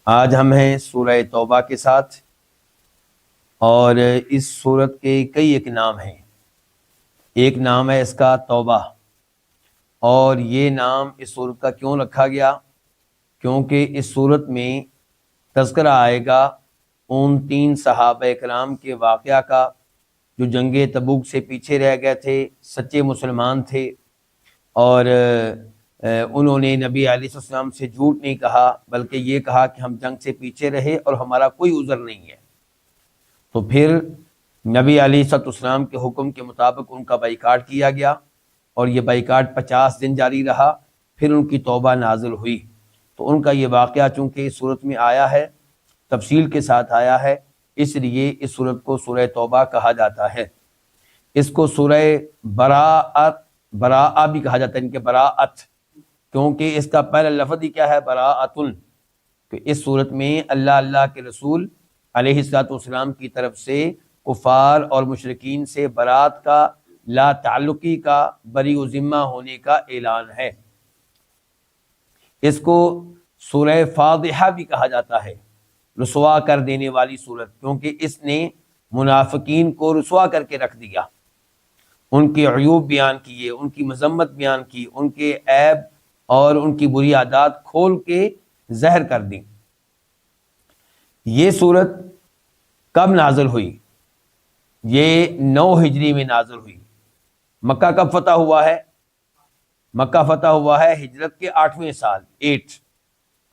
آج ہم ہیں سورہ توبہ کے ساتھ، اور اس سورت کے کئی ایک نام ہیں۔ ایک نام ہے اس کا توبہ، اور یہ نام اس سورت کا کیوں رکھا گیا؟ کیونکہ اس سورت میں تذکرہ آئے گا ان 3 صحابہ کرام کے واقعہ کا جو جنگ تبوک سے پیچھے رہ گئے تھے، سچے مسلمان تھے، اور انہوں نے نبی علیہ السلام سے جھوٹ نہیں کہا، بلکہ یہ کہا کہ ہم جنگ سے پیچھے رہے اور ہمارا کوئی عذر نہیں ہے۔ تو پھر نبی علیہ السلام کے حکم کے مطابق ان کا بائیکاٹ کیا گیا، اور یہ بائیکاٹ 50 دن جاری رہا۔ پھر ان کی توبہ نازل ہوئی۔ تو ان کا یہ واقعہ چونکہ اس صورت میں آیا ہے، تفصیل کے ساتھ آیا ہے، اس لیے اس صورت کو سورہ توبہ کہا جاتا ہے۔ اس کو سورہ براء بھی کہا جاتا ہے، ان کے براءت، کیونکہ اس کا پہلا لفظ ہی کیا ہے؟ براءتن۔ کہ اس صورت میں اللہ کے رسول علیہ السلام کی طرف سے کفار اور مشرکین سے برات کا، لا تعلقی کا، بری و ذمہ ہونے کا اعلان ہے۔ اس کو سورہ فاضحہ بھی کہا جاتا ہے، رسوا کر دینے والی صورت، کیونکہ اس نے منافقین کو رسوا کر کے رکھ دیا، ان کے عیوب بیان کیے، ان کی مذمت بیان کی، ان کے عیب اور ان کی بری عادات کھول کے ظاہر کر دی۔ یہ صورت کب نازل ہوئی؟ یہ 9 ہجری میں نازل ہوئی۔ مکہ کب فتح ہوا ہے؟ مکہ فتح ہوا ہے ہجرت کے 8ویں سال 8،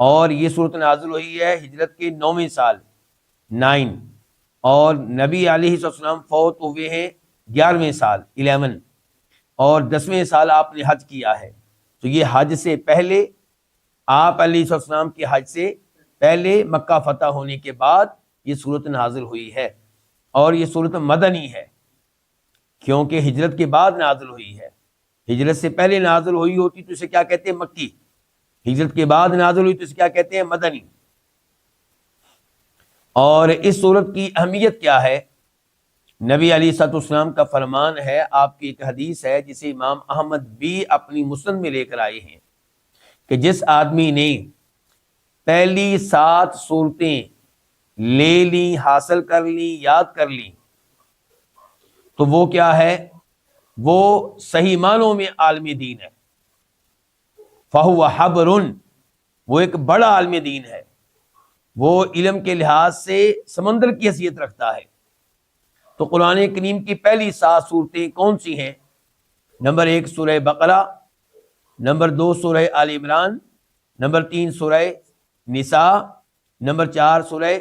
اور یہ صورت نازل ہوئی ہے ہجرت کے 9ویں سال 9، اور نبی علیہ السلام فوت ہوئے ہیں 11ویں سال 11، اور 10ویں سال آپ نے حج کیا ہے۔ تو یہ حج سے پہلے، آپ علیہ السلام کے حج سے پہلے، مکہ فتح ہونے کے بعد یہ صورت نازل ہوئی ہے، اور یہ صورت مدنی ہے، کیونکہ ہجرت کے بعد نازل ہوئی ہے۔ ہجرت سے پہلے نازل ہوئی ہوتی تو اسے کیا کہتے ہیں؟ مکی۔ ہجرت کے بعد نازل ہوئی تو اسے کیا کہتے ہیں؟ مدنی۔ اور اس صورت کی اہمیت کیا ہے؟ نبی علیہ السلام کا فرمان ہے، آپ کی ایک حدیث ہے جسے امام احمد بھی اپنی مسند میں لے کر آئے ہیں، کہ جس آدمی نے پہلی 7 صورتیں لے لی، حاصل کر لی، یاد کر لی، تو وہ کیا ہے؟ وہ صحیح معنوں میں عالم دین ہے۔ فَهُوَ حَبْرٌ، وہ ایک بڑا عالم دین ہے، وہ علم کے لحاظ سے سمندر کی حیثیت رکھتا ہے۔ تو قرآن کریم کی پہلی 7 صورتیں کون سی ہیں؟ نمبر 1 سورہ بقرہ، نمبر 2 سورہ آل عمران، نمبر 3 سورہ نساء، نمبر 4 سورہ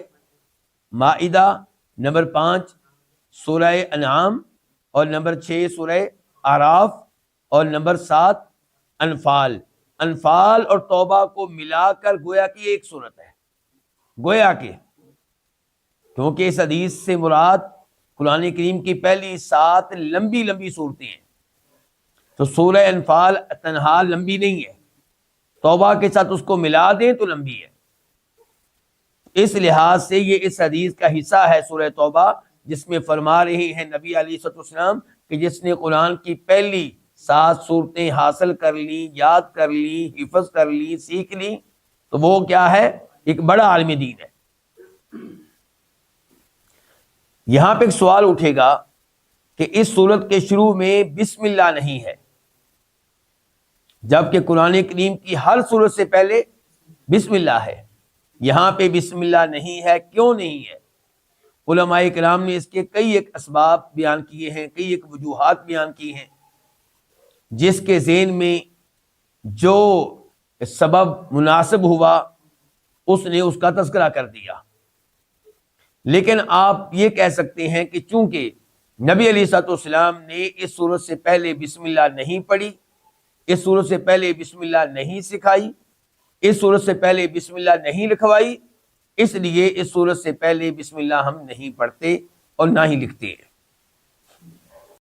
مائدہ، نمبر 5 سورہ انعام، اور نمبر 6 سورہ اعراف، اور نمبر 7 انفال۔ انفال اور توبہ کو ملا کر گویا کہ ایک صورت ہے، گویا کہ، کیونکہ اس حدیث سے مراد قرآن کریم کی پہلی 7 لمبی صورتیں ہیں، تو سورہ انفال تنہا لمبی نہیں ہے، توبہ کے ساتھ اس کو ملا دیں تو لمبی ہے۔ اس لحاظ سے یہ اس حدیث کا حصہ ہے سورہ توبہ، جس میں فرما رہے ہیں نبی علیہ السلام کہ جس نے قرآن کی پہلی 7 صورتیں حاصل کر لی، یاد کر لی، حفظ کر لی، سیکھ لی، تو وہ کیا ہے؟ ایک بڑا عالم دین ہے۔ یہاں پہ ایک سوال اٹھے گا کہ اس سورت کے شروع میں بسم اللہ نہیں ہے، جبکہ قرآن کریم کی ہر سورت سے پہلے بسم اللہ ہے، یہاں پہ بسم اللہ نہیں ہے، کیوں نہیں ہے؟ علماء کرام نے اس کے کئی ایک اسباب بیان کیے ہیں، کئی ایک وجوہات بیان کی ہیں، جس کے ذہن میں جو سبب مناسب ہوا اس نے اس کا تذکرہ کر دیا۔ لیکن آپ یہ کہہ سکتے ہیں کہ چونکہ نبی علیہ السلام نے اس سورت سے پہلے بسم اللہ نہیں پڑھی، اس سورت سے پہلے بسم اللہ نہیں سکھائی، اس سورت سے پہلے بسم اللہ نہیں لکھوائی، اس لیے اس سورت سے پہلے بسم اللہ ہم نہیں پڑھتے اور نہ ہی لکھتے ہیں۔